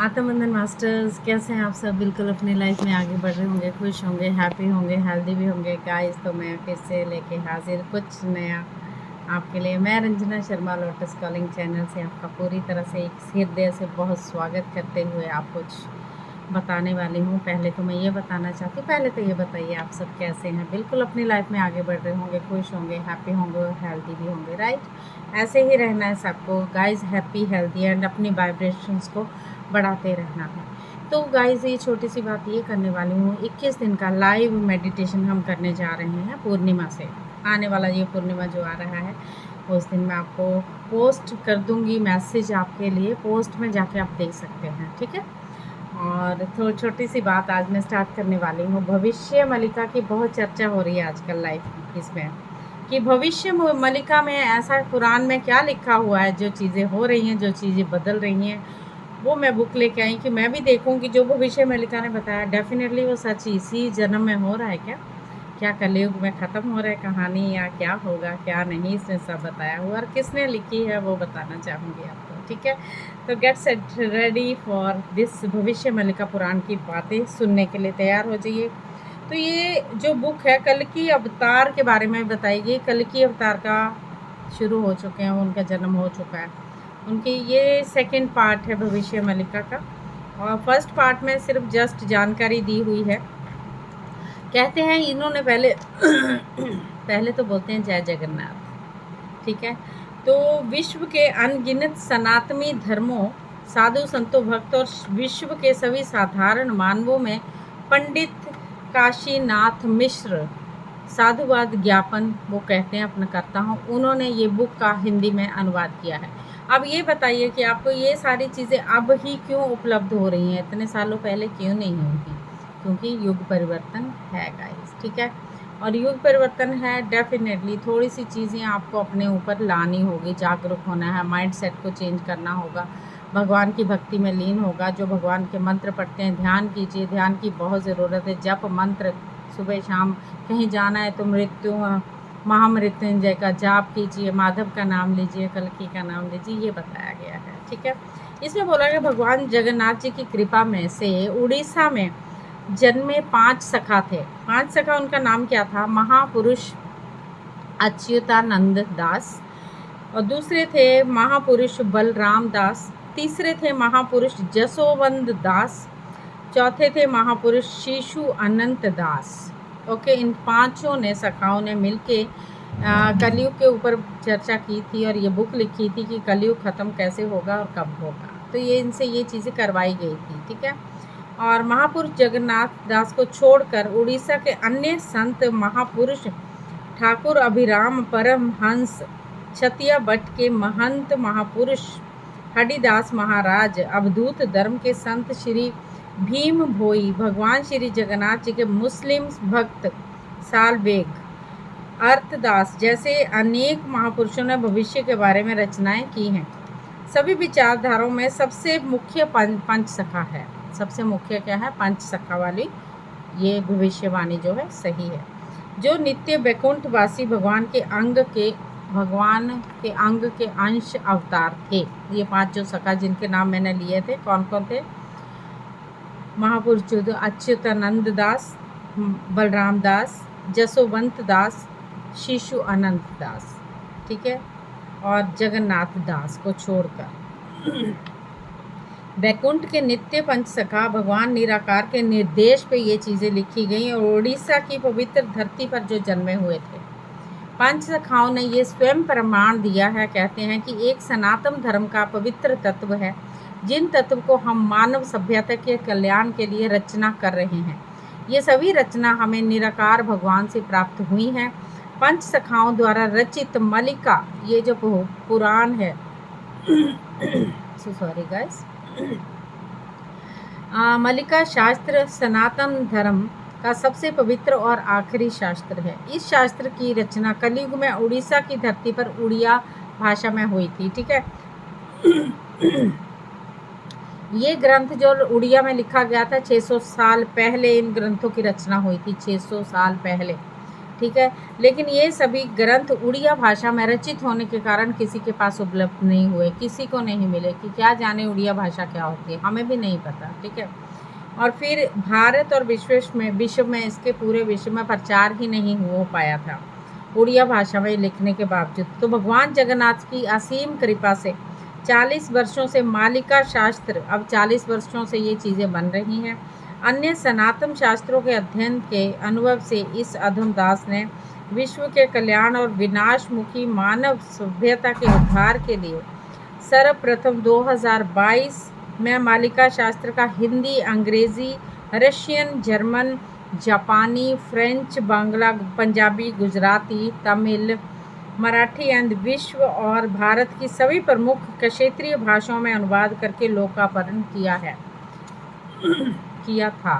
आत्मबंधन masters कैसे हैं आप सब। बिल्कुल अपनी लाइफ में आगे बढ़ रहे होंगे, खुश होंगे, हैप्पी होंगे, हेल्दी भी होंगे गाइस। तो मैं फिर से लेके हाजिर कुछ नया आपके लिए। मैं Ranjana Sharma lotus calling channel से आपका पूरी तरह से एक हृदय से बहुत स्वागत करते हुए आप कुछ बताने वाली हूँ। पहले तो मैं ये बताना चाहती हूँ, पहले तो ये बताइए आप सब कैसे हैं। बिल्कुल अपनी लाइफ में आगे बढ़ रहे होंगे, खुश होंगे, हैप्पी होंगे, हेल्दी भी होंगे, राइट। ऐसे ही रहना है सबको गाइस, हैप्पी हेल्दी एंड अपनी वाइब्रेशंस को बढ़ाते रहना है। तो गाइस ये छोटी सी बात ये करने वाली हूँ, 21 दिन का लाइव मेडिटेशन हम करने जा रहे हैं पूर्णिमा से। आने वाला ये पूर्णिमा जो आ रहा है उस दिन मैं आपको पोस्ट कर दूँगी मैसेज आपके लिए, पोस्ट में जाके आप देख सकते हैं, ठीक है। और थोड़ी छोटी सी बात आज मैं स्टार्ट करने वाली हूँ। भविष्य मलिका की बहुत चर्चा हो रही है आजकल लाइफ इसमें कि भविष्य मलिका में ऐसा कुरान में क्या लिखा हुआ है, जो चीज़ें हो रही हैं, जो चीज़ें बदल रही हैं, वो मैं बुक लेके आई कि मैं भी देखूं कि जो भविष्य मलिका ने बताया डेफिनेटली वो सच इसी जन्म में हो रहा है क्या। क्या कलयुग में ख़त्म हो रहा है कहानी, या क्या होगा क्या नहीं, इसमें सब बताया हुआ और किसने लिखी है वो बताना चाहूँगी आपको, ठीक है। तो get set ready for this भविष्य मलिका पुराण की बातें सुनने के लिए तैयार हो जाइए। तो ये जो बुक है कल की अवतार के बारे में बताएगी। कल की अवतार का शुरू हो चुके हैं, उनका जन्म हो चुका है। उनकी ये सेकंड पार्ट है भविष्य मलिका का, और फर्स्ट पार्ट में सिर्फ जस्ट जानकारी दी हुई है। कहते हैं इन्होंने पहले पहले तो बोलते हैं जय जगन्नाथ, ठीक है। तो विश्व के अनगिनत सनातनी धर्मों, साधु संतों, भक्त और विश्व के सभी साधारण मानवों में पंडित काशीनाथ मिश्र साधुवाद ज्ञापन वो कहते हैं अपना करता हूँ, उन्होंने ये बुक का हिंदी में अनुवाद किया है। अब ये बताइए कि आपको ये सारी चीज़ें अब ही क्यों उपलब्ध हो रही हैं, इतने सालों पहले क्यों नहीं होगी। क्योंकि युग परिवर्तन है गाइस, ठीक है। और युग परिवर्तन है, डेफिनेटली थोड़ी सी चीज़ें आपको अपने ऊपर लानी होगी, जागरूक होना है, माइंड सेट को चेंज करना होगा, भगवान की भक्ति में लीन होगा। जो भगवान के मंत्र पढ़ते हैं ध्यान कीजिए, ध्यान की बहुत ज़रूरत है। जप मंत्र सुबह शाम, कहीं जाना है तो मृत्यु महामृत्युंजय का जाप कीजिए, माधव का नाम लीजिए, कल्की का नाम लीजिए, ये बताया गया है, ठीक है। इसमें बोला गया भगवान जगन्नाथ जी की कृपा में से उड़ीसा में जन्मे 5 सखा थे। 5 सखा, उनका नाम क्या था? महापुरुष अच्युतानंद दास, और दूसरे थे महापुरुष बलराम दास, तीसरे थे महापुरुष जसोवंत दास, चौथे थे महापुरुष शिशु अनंत दास। ओके, इन पांचों ने सखाओं ने मिलके कलयुग के ऊपर चर्चा की थी और ये बुक लिखी थी कि कलयुग ख़त्म कैसे होगा और कब होगा। तो ये इनसे ये चीज़ें करवाई गई थी, ठीक है। और महापुरुष जगन्नाथ दास को छोड़कर उड़ीसा के अन्य संत महापुरुष ठाकुर अभिराम परमहंस, छतिया बट के महंत महापुरुष हरिदास महाराज, अवधूत धर्म के संत श्री भीम भोई, भगवान श्री जगन्नाथ जी के मुस्लिम भक्त सालबेग, अर्थदास जैसे अनेक महापुरुषों ने भविष्य के बारे में रचनाएं की हैं। सभी विचारधाराओं में सबसे मुख्य पंच सखा है। सबसे मुख्य क्या है? पंच सखा वाली ये भविष्यवाणी जो है सही है। जो नित्य वैकुंठवासी भगवान के अंग के अंश अवतार थे। ये 5 जो सखा जिनके नाम मैंने लिए थे, कौन कौन थे? महापुरुष अच्युतानंद दास, बलराम दास, जसोवंत दास, शिशु अनंत दास, ठीक है, और जगन्नाथ दास को छोड़कर वैकुंठ के नित्य पंच सखा भगवान निराकार के निर्देश पे ये चीज़ें लिखी गई और उड़ीसा की पवित्र धरती पर जो जन्मे हुए थे। पंच सखाओं ने ये स्वयं प्रमाण दिया है, कहते हैं कि एक सनातन धर्म का पवित्र तत्व है, जिन तत्व को हम मानव सभ्यता के कल्याण के लिए रचना कर रहे हैं। ये सभी रचना हमें निराकार भगवान से प्राप्त हुई हैं। पंच सखाओं द्वारा रचित मलिका, ये जो पुराण है सॉरी गाइस, मलिका शास्त्र सनातन धर्म का सबसे पवित्र और आखिरी शास्त्र है। इस शास्त्र की रचना कलयुग में उड़ीसा की धरती पर उड़िया भाषा में हुई थी, ठीक है। ये ग्रंथ जो उड़िया में लिखा गया था 600 साल पहले इन ग्रंथों की रचना हुई थी, 600 साल पहले, ठीक है। लेकिन ये सभी ग्रंथ उड़िया भाषा में रचित होने के कारण किसी के पास उपलब्ध नहीं हुए, किसी को नहीं मिले कि क्या जाने उड़िया भाषा क्या होती है, हमें भी नहीं पता, ठीक है। और फिर भारत और विश्व में इसके पूरे विश्व में प्रचार ही नहीं हो पाया था उड़िया भाषा में लिखने के बावजूद। तो भगवान जगन्नाथ की असीम कृपा से 40 वर्षों से मालिका शास्त्र, अब 40 वर्षों से ये चीज़ें बन रही हैं। अन्य सनातन शास्त्रों के अध्ययन के अनुभव से इस अधमदास ने विश्व के कल्याण और विनाशमुखी मानव सभ्यता के उद्धार के लिए सर्वप्रथम 2022 में मालिका शास्त्र का हिंदी, अंग्रेजी, रशियन, जर्मन, जापानी, फ्रेंच, बांग्ला, पंजाबी, गुजराती, तमिल, मराठी एंड विश्व और भारत की सभी प्रमुख क्षेत्रीय भाषाओं में अनुवाद करके लोकार्पण किया था।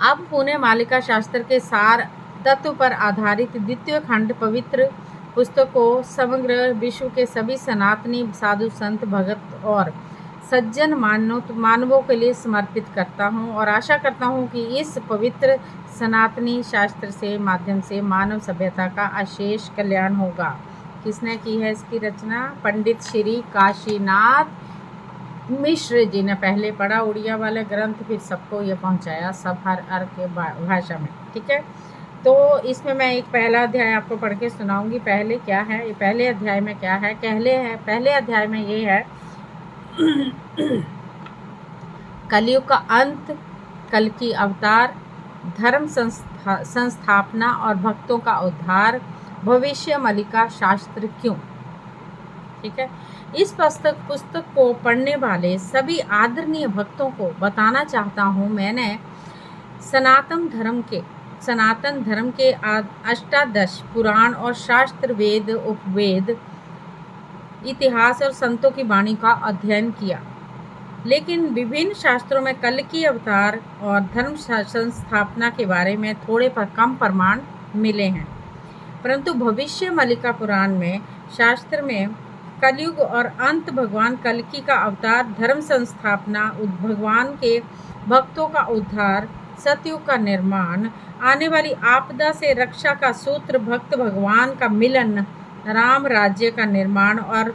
अब पुणे मालिका शास्त्र के सार तत्व पर आधारित द्वितीय खंड पवित्र पुस्तक को समग्र विश्व के सभी सनातनी साधु संत भगत और सज्जन मानवों के लिए समर्पित करता हूँ और आशा करता हूँ कि इस पवित्र सनातनी शास्त्र से माध्यम से मानव सभ्यता का अशेष कल्याण होगा। किसने की है इसकी रचना? पंडित श्री काशीनाथ मिश्र जी ने पहले पढ़ा उड़िया वाले ग्रंथ, फिर सबको ये पहुंचाया, सब हर के भाषा में, ठीक है। तो इसमें मैं एक पहला अध्याय आपको पढ़ के सुनाऊंगी। पहले क्या है, ये पहले अध्याय में क्या है? पहले अध्याय में ये है कलयुग का अंत, कल की अवतार, धर्म संस्थापना और भक्तों का उद्धार, भविष्य मालिका शास्त्र क्यों, ठीक है। इस पुस्तक को पढ़ने वाले सभी आदरणीय भक्तों को बताना चाहता हूँ, मैंने सनातन धर्म के अष्टादश पुराण और शास्त्र, वेद, उपवेद, इतिहास और संतों की वाणी का अध्ययन किया, लेकिन विभिन्न शास्त्रों में कल की अवतार और धर्म संस्थापना के बारे में थोड़े पर कम प्रमाण मिले हैं। परंतु भविष्य मालिका पुराण में शास्त्र में कलयुग और अंत, भगवान कल्कि का अवतार, धर्म संस्थापना, भगवान के भक्तों का उद्धार, सतयुग का निर्माण, आने वाली आपदा से रक्षा का सूत्र, भक्त भगवान का मिलन, राम राज्य का निर्माण और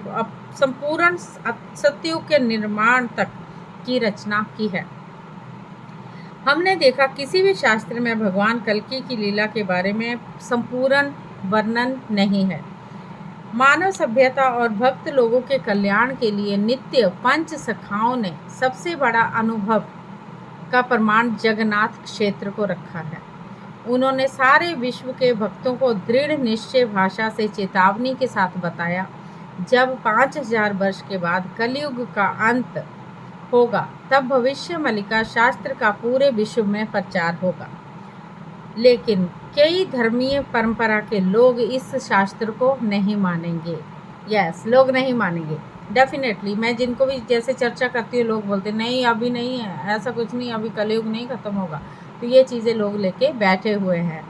संपूर्ण सतयुग के निर्माण तक की रचना की है। हमने देखा किसी भी शास्त्र में भगवान कल्कि की लीला के बारे में संपूर्ण वर्णन नहीं है। मानव सभ्यता और भक्त लोगों के कल्याण के लिए नित्य पंच सखाओं ने सबसे बड़ा अनुभव का प्रमाण जगन्नाथ क्षेत्र को रखा है। उन्होंने सारे विश्व के भक्तों को दृढ़ निश्चय भाषा से चेतावनी के साथ बताया, जब 5000 वर्ष के बाद कलयुग का अंत होगा तब भविष्य मालिका शास्त्र का पूरे विश्व में प्रचार होगा। लेकिन कई धर्मीय परंपरा के लोग इस शास्त्र को नहीं मानेंगे। लोग नहीं मानेंगे डेफिनेटली। मैं जिनको भी जैसे चर्चा करती हूँ, लोग बोलते नहीं अभी नहीं है, ऐसा कुछ नहीं, अभी कलयुग नहीं ख़त्म होगा। तो ये चीज़ें लोग लेके बैठे हुए हैं।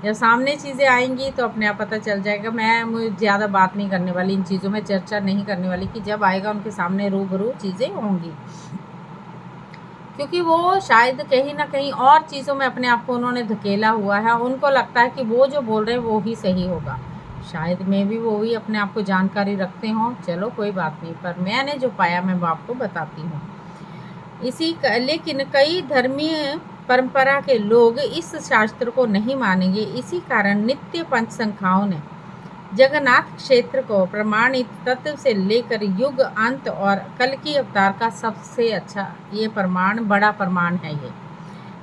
जब सामने चीज़ें आएंगी तो अपने आप पता चल जाएगा। मैं ज़्यादा बात नहीं करने वाली, इन चीज़ों में चर्चा नहीं करने वाली कि जब आएगा उनके सामने रूबरू चीज़ें होंगी, क्योंकि वो शायद कहीं ना कहीं और चीज़ों में अपने आप को उन्होंने धकेला हुआ है। उनको लगता है कि वो जो बोल रहे हैं वो ही सही होगा। शायद मैं भी वो भी अपने आप को जानकारी रखते हों, चलो कोई बात नहीं, पर मैंने जो पाया मैं वो आपको बताती हूँ। लेकिन कई धर्मीय परंपरा के लोग इस शास्त्र को नहीं मानेंगे। इसी कारण नित्य पंच संख्याओं ने जगन्नाथ क्षेत्र को प्रमाणित तत्व से लेकर युग अंत और कल की अवतार का सबसे अच्छा ये प्रमाण, बड़ा प्रमाण है ये,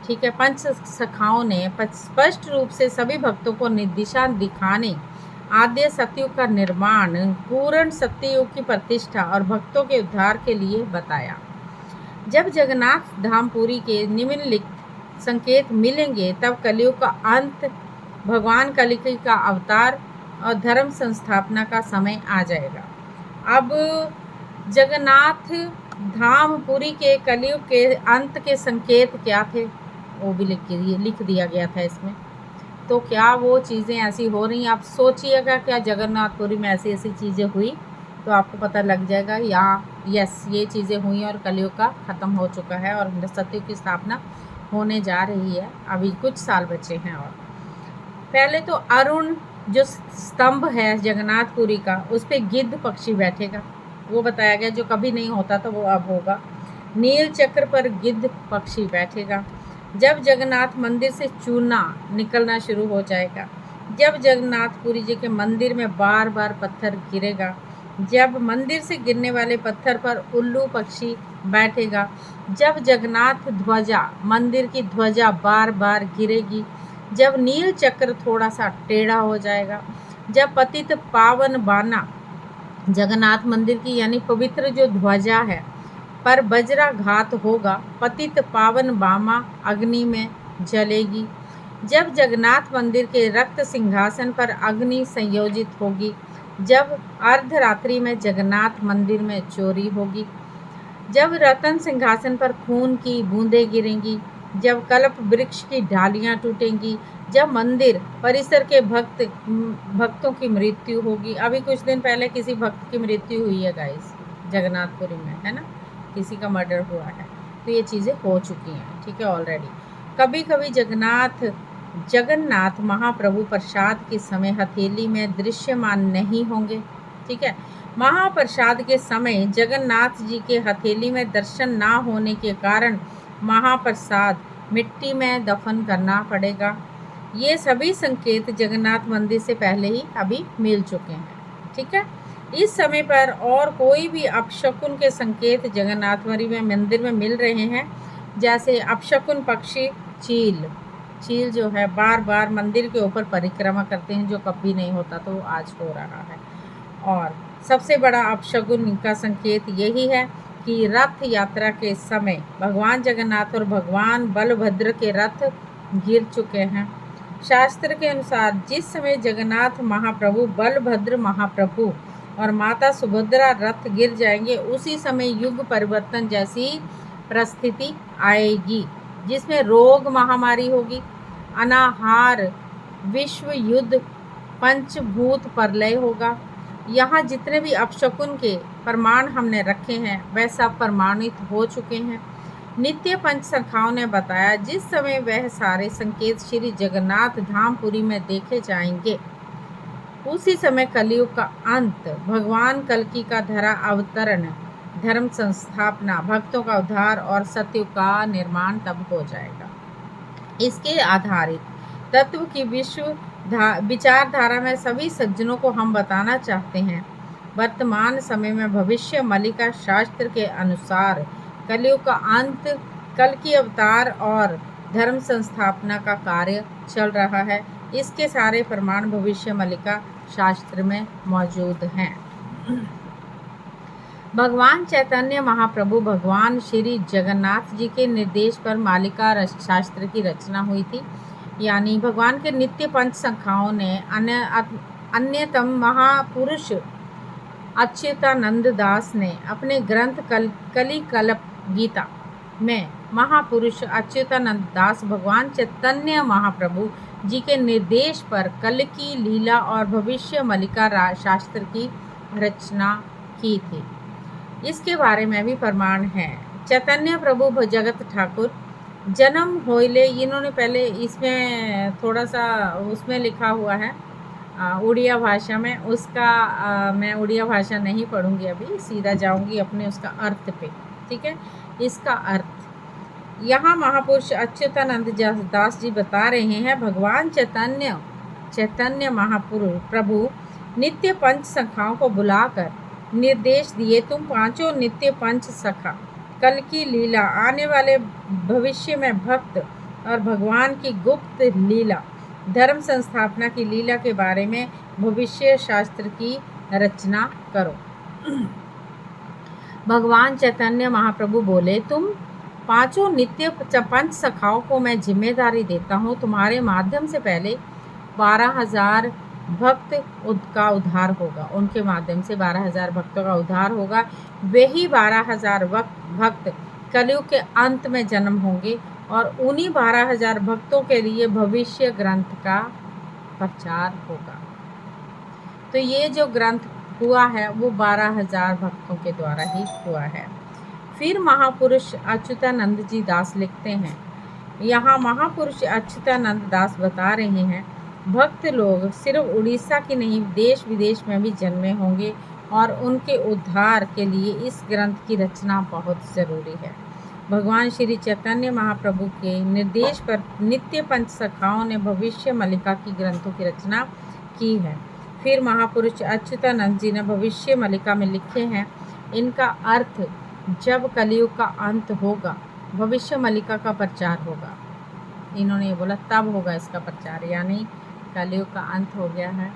ठीक है। पंच सखाओं ने स्पष्ट रूप से सभी भक्तों को दिशा दिखाने, आद्य सतयुग का निर्माण, पूर्ण सत्ययुग की प्रतिष्ठा और भक्तों के उद्धार के लिए बताया। जब जगन्नाथ धामपुरी के निम्नलिखित संकेत मिलेंगे तब कलयुग का अंत, भगवान कल्कि का अवतार और धर्म संस्थापना का समय आ जाएगा। अब जगन्नाथ धामपुरी के कलयुग के अंत के संकेत क्या थे वो भी लिख दिया गया था इसमें। तो क्या वो चीज़ें ऐसी हो रही हैं? आप सोचिएगा क्या जगन्नाथपुरी में ऐसी ऐसी चीज़ें हुई, तो आपको पता लग जाएगा यस ये चीज़ें हुई और कलयुग का ख़त्म हो चुका है और सतयुग की स्थापना होने जा रही है। अभी कुछ साल बचे हैं। और पहले तो अरुण जो स्तंभ है जगन्नाथपुरी का, उस पे गिद्ध पक्षी बैठेगा, वो बताया गया, जो कभी नहीं होता था वो अब होगा। नील चक्र पर गिद्ध पक्षी बैठेगा। जब जगन्नाथ मंदिर से चूना निकलना शुरू हो जाएगा, जब जगन्नाथपुरी जी के मंदिर में बार बार पत्थर गिरेगा, जब मंदिर से गिरने वाले पत्थर पर उल्लू पक्षी बैठेगा, जब जगन्नाथ ध्वजा, मंदिर की ध्वजा बार बार गिरेगी, जब नील चक्र थोड़ा सा टेढ़ा हो जाएगा, जब पतित पावन बाना जगन्नाथ मंदिर की यानी पवित्र जो ध्वजा है पर वज्राघात होगा, पतित पावन बामा अग्नि में जलेगी, जब जगन्नाथ मंदिर के रक्त सिंहासन पर अग्नि संयोजित होगी, जब अर्धरात्रि में जगन्नाथ मंदिर में चोरी होगी, जब रतन सिंहासन पर खून की बूंदें गिरेंगी, जब कल्प वृक्ष की डालियां टूटेंगी, जब मंदिर परिसर के भक्तों की मृत्यु होगी। अभी कुछ दिन पहले किसी भक्त की मृत्यु हुई है गाइस, जगन्नाथपुरी में, है ना, किसी का मर्डर हुआ है। तो ये चीज़ें हो चुकी हैं, ठीक है, ऑलरेडी। कभी कभी जगन्नाथ महाप्रभु प्रसाद के समय हथेली में दृश्यमान नहीं होंगे, ठीक है। महाप्रसाद के समय जगन्नाथ जी के हथेली में दर्शन ना होने के कारण महाप्रसाद मिट्टी में दफन करना पड़ेगा। ये सभी संकेत जगन्नाथ मंदिर से पहले ही अभी मिल चुके हैं, ठीक है। इस समय पर और कोई भी अपशकुन के संकेत जगन्नाथपुरी में मंदिर में मिल रहे हैं, जैसे अपशकुन पक्षी चील जो है बार बार मंदिर के ऊपर परिक्रमा करते हैं, जो कभी नहीं होता, तो आज हो रहा है। और सबसे बड़ा अपशकुन का संकेत यही है कि रथ यात्रा के समय भगवान जगन्नाथ और भगवान बलभद्र के रथ गिर चुके हैं। शास्त्र के अनुसार जिस समय जगन्नाथ महाप्रभु, बलभद्र महाप्रभु और माता सुभद्रा रथ गिर जाएंगे, उसी समय युग परिवर्तन जैसी परिस्थिति आएगी, जिसमें रोग महामारी होगी, अनाहार, विश्व युद्ध, पंचभूत प्रलय होगा। यहाँ जितने भी अपशकुन के प्रमाण हमने रखे हैं वह सब प्रमाणित हो चुके हैं। नित्य पंच सखाओं ने बताया जिस समय वह सारे संकेत श्री जगन्नाथ धामपुरी में देखे जाएंगे, उसी समय कलयुग का अंत, भगवान कल्कि का धरा अवतरण, धर्म संस्थापना, भक्तों का उद्धार और सत्ययुग का निर्माण तब हो जाएगा। इसके आधारित तत्व की विचारधारा में सभी सज्जनों को हम बताना चाहते हैं। वर्तमान समय में भविष्य मलिका शास्त्र के अनुसार कलयुग का अंत, कल की अवतार और धर्म संस्थापना का कार्य चल रहा है। इसके सारे प्रमाण भविष्य मलिका शास्त्र में मौजूद हैं। भगवान चैतन्य महाप्रभु भगवान श्री जगन्नाथ जी के निर्देश पर मालिका शास्त्र की रचना हुई थी। यानी भगवान के नित्य पंच सखाओं ने अन्यतम महापुरुष अच्युतानंद दास ने अपने ग्रंथ कलिकल्प गीता में महापुरुष अच्युतानंद दास भगवान चैतन्य महाप्रभु जी के निर्देश पर कल की लीला और भविष्य मलिका शास्त्र की रचना की थी। इसके बारे में भी प्रमाण है। चैतन्य प्रभु जगत ठाकुर जन्म होइले, इन्होंने पहले इसमें थोड़ा सा उसमें लिखा हुआ है उड़िया भाषा में, उसका मैं उड़िया भाषा नहीं पढ़ूंगी, अभी सीधा जाऊंगी अपने उसका अर्थ पे, ठीक है। इसका अर्थ यहाँ महापुरुष अच्युतानंद दास जी बता रहे हैं, भगवान चैतन्य महापुरुष प्रभु नित्य पंच सखाओं को बुलाकर निर्देश दिए, तुम पांचों नित्य पंच सखा कल की लीला, आने वाले भविष्य में भक्त और भगवान की गुप्त लीला, धर्म संस्थापना की लीला के बारे में भविष्य शास्त्र की रचना करो। भगवान चैतन्य महाप्रभु बोले, तुम पांचों नित्य पंच सखाओं को मैं जिम्मेदारी देता हूँ, तुम्हारे माध्यम से पहले 12,000 भक्त का उद्धार होगा, उनके माध्यम से 12,000 भक्तों का उद्धार होगा। वही 12,000 भक्त कलयुग के अंत में जन्म होंगे और उन्हीं 12,000 भक्तों के लिए भविष्य ग्रंथ का प्रचार होगा। तो ये जो ग्रंथ हुआ है वो 12,000 भक्तों के द्वारा ही हुआ है। फिर महापुरुष अच्युतानंद जी दास लिखते हैं, यहाँ महापुरुष अच्युतानंद दास बता रहे हैं, भक्त लोग सिर्फ उड़ीसा की नहीं, देश विदेश में भी जन्मे होंगे और उनके उद्धार के लिए इस ग्रंथ की रचना बहुत ज़रूरी है। भगवान श्री चैतन्य महाप्रभु के निर्देश पर नित्य पंच सखाओं ने भविष्य मलिका की ग्रंथों की रचना की है। फिर महापुरुष अच्युतानंद जी ने भविष्य मलिका में लिखे हैं, इनका अर्थ जब कलयुग का अंत होगा भविष्य मलिका का प्रचार होगा। इन्होंने ये बोला तब होगा इसका प्रचार, यानी कलयुग का अंत हो गया है,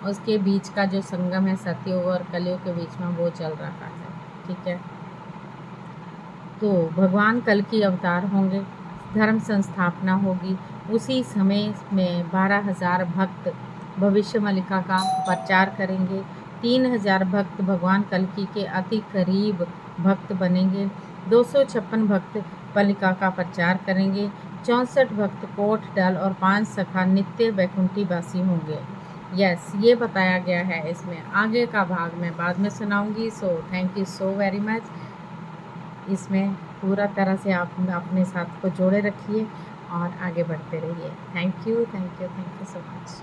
उसके बीच का जो संगम है सतयुग और कलयुग के बीच में वो चल रहा है। ठीक है, तो भगवान कल की अवतार होंगे, धर्म संस्थापना होगी। उसी समय में 12,000 भक्त भविष्य मलिका का प्रचार करेंगे। 3,000 भक्त भगवान कल्कि के अति करीब भक्त बनेंगे। 256 भक्त मलिका का प्रचार करेंगे। 64 भक्त कोट डल और 5 सखा नित्य वैकुंठी वासी होंगे। यस, ये बताया गया है इसमें। आगे का भाग मैं बाद में सुनाऊंगी। So thank you so very much. इसमें पूरा तरह से आप अपने साथ को जोड़े रखिए और आगे बढ़ते रहिए। Thank you so much.